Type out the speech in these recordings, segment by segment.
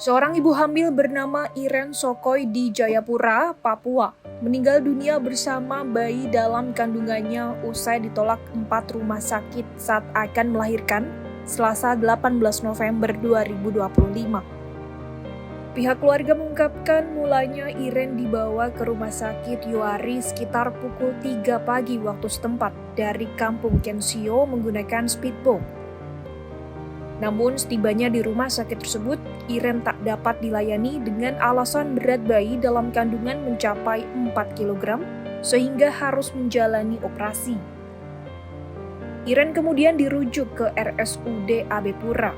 Seorang ibu hamil bernama Iren Sokoy di Jayapura, Papua, meninggal dunia bersama bayi dalam kandungannya usai ditolak 4 rumah sakit saat akan melahirkan Selasa 18 November 2025. Pihak keluarga mengungkapkan mulanya Iren dibawa ke rumah sakit Yoari sekitar pukul 3 pagi waktu setempat dari kampung Kensio menggunakan speedboat. Namun setibanya di rumah sakit tersebut, Iren tak dapat dilayani dengan alasan berat bayi dalam kandungan mencapai 4 kg, sehingga harus menjalani operasi. Iren kemudian dirujuk ke RSUD AB Pura.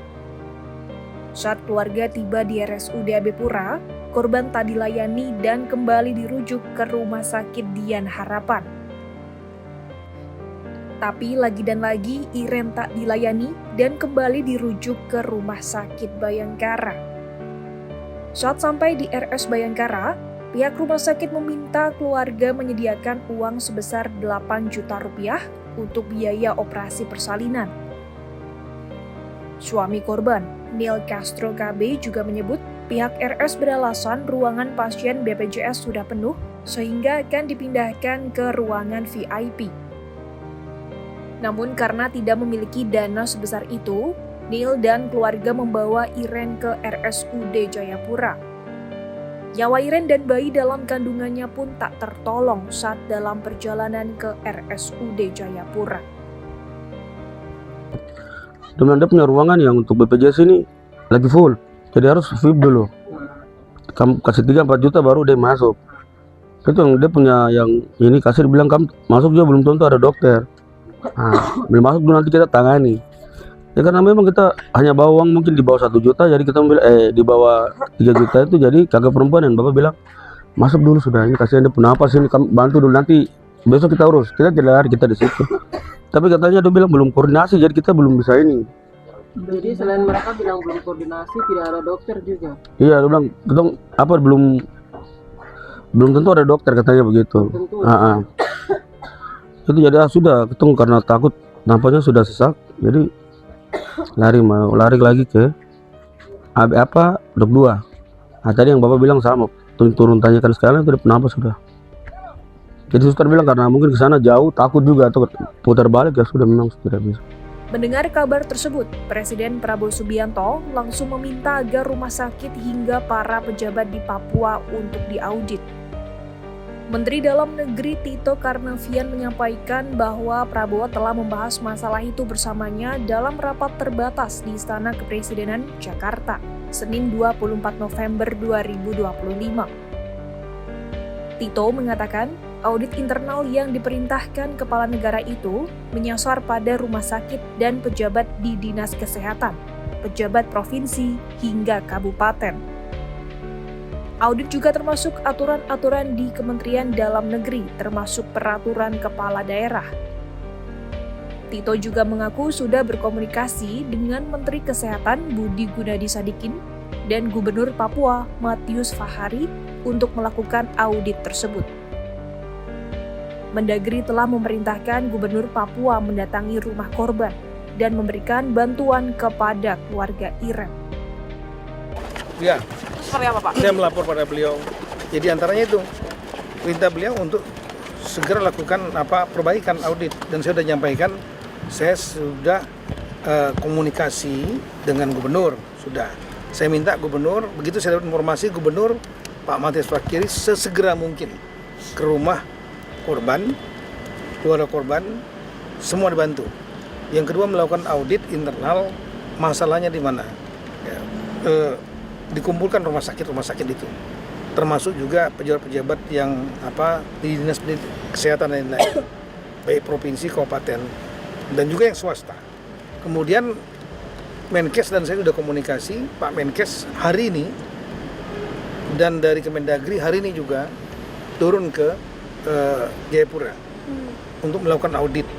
Saat keluarga tiba di RSUD AB Pura, korban tak dilayani dan kembali dirujuk ke Rumah Sakit Dian Harapan. Tapi lagi dan lagi Iren tak dilayani dan kembali dirujuk ke Rumah Sakit Bayangkara. Saat sampai di RS Bayangkara, pihak rumah sakit meminta keluarga menyediakan uang sebesar 8 juta rupiah untuk biaya operasi persalinan. Suami korban, Neil Castro KB, juga menyebut pihak RS beralasan ruangan pasien BPJS sudah penuh sehingga akan dipindahkan ke ruangan VIP. Namun karena tidak memiliki dana sebesar itu, Neil dan keluarga membawa Iren ke RSUD Jayapura. Nyawa Iren dan bayi dalam kandungannya pun tak tertolong saat dalam perjalanan ke RSUD Jayapura. Dia punya ruangan yang untuk BPJS ini lagi full, jadi harus VIP dulu. Kamu kasih 3-4 juta baru dia masuk. Itu yang dia punya yang ini kasir bilang kamu masuk juga belum tentu ada dokter. Nah, belum masuk dulu nanti kita tangani. Ya karena memang kita hanya bawa uang mungkin di bawah 1 juta, jadi kita ambil di bawah 3 juta itu, jadi kakak perempuan dan bapak bilang masuk dulu sudah, ini kasihan dia penapas ini, kamu bantu dulu nanti besok kita urus. Kita tidak lari, kita di situ. Tapi katanya dia bilang belum koordinasi, jadi kita belum bisa ini. Jadi selain mereka bilang belum koordinasi, tidak ada dokter juga. Iya, dia bilang kita apa belum tentu ada dokter katanya begitu. Itu jadi sudah ketemu karena takut nampaknya sudah sesak, jadi mau lari lagi ke dok 2. Nah tadi yang bapak bilang sama, turun tanyakan sekarang itu kenapa sudah. Jadi suster bilang karena mungkin ke sana jauh, takut juga atau putar balik ya sudah memang tidak bisa. Mendengar kabar tersebut, Presiden Prabowo Subianto langsung meminta agar rumah sakit hingga para pejabat di Papua untuk diaudit. Menteri Dalam Negeri Tito Karnavian menyampaikan bahwa Prabowo telah membahas masalah itu bersamanya dalam rapat terbatas di Istana Kepresidenan Jakarta, Senin 24 November 2025. Tito mengatakan, audit internal yang diperintahkan kepala negara itu menyasar pada rumah sakit dan pejabat di Dinas Kesehatan, pejabat provinsi hingga kabupaten. Audit juga termasuk aturan-aturan di Kementerian Dalam Negeri, termasuk peraturan kepala daerah. Tito juga mengaku sudah berkomunikasi dengan Menteri Kesehatan Budi Gunadi Sadikin dan Gubernur Papua Matius Fahari untuk melakukan audit tersebut. Mendagri telah memerintahkan Gubernur Papua mendatangi rumah korban dan memberikan bantuan kepada keluarga Iren. Ya, Seperti apa Pak? saya melapor pada beliau. Jadi antaranya itu perintah beliau untuk segera lakukan perbaikan audit, dan saya sudah nyampaikan, saya sudah komunikasi dengan gubernur, sudah. Saya minta gubernur, begitu saya dapat informasi gubernur Pak Matius Fakiri sesegera mungkin ke rumah korban, keluarga korban, semua dibantu. Yang kedua melakukan audit internal, masalahnya di mana. Ya, dikumpulkan rumah sakit itu, termasuk juga pejabat-pejabat yang di dinas kesehatan dan lain-lain, baik provinsi, kabupaten, dan juga yang swasta. Kemudian Menkes dan saya sudah komunikasi, Pak Menkes hari ini dan dari Kemendagri hari ini juga turun ke Jayapura untuk melakukan audit.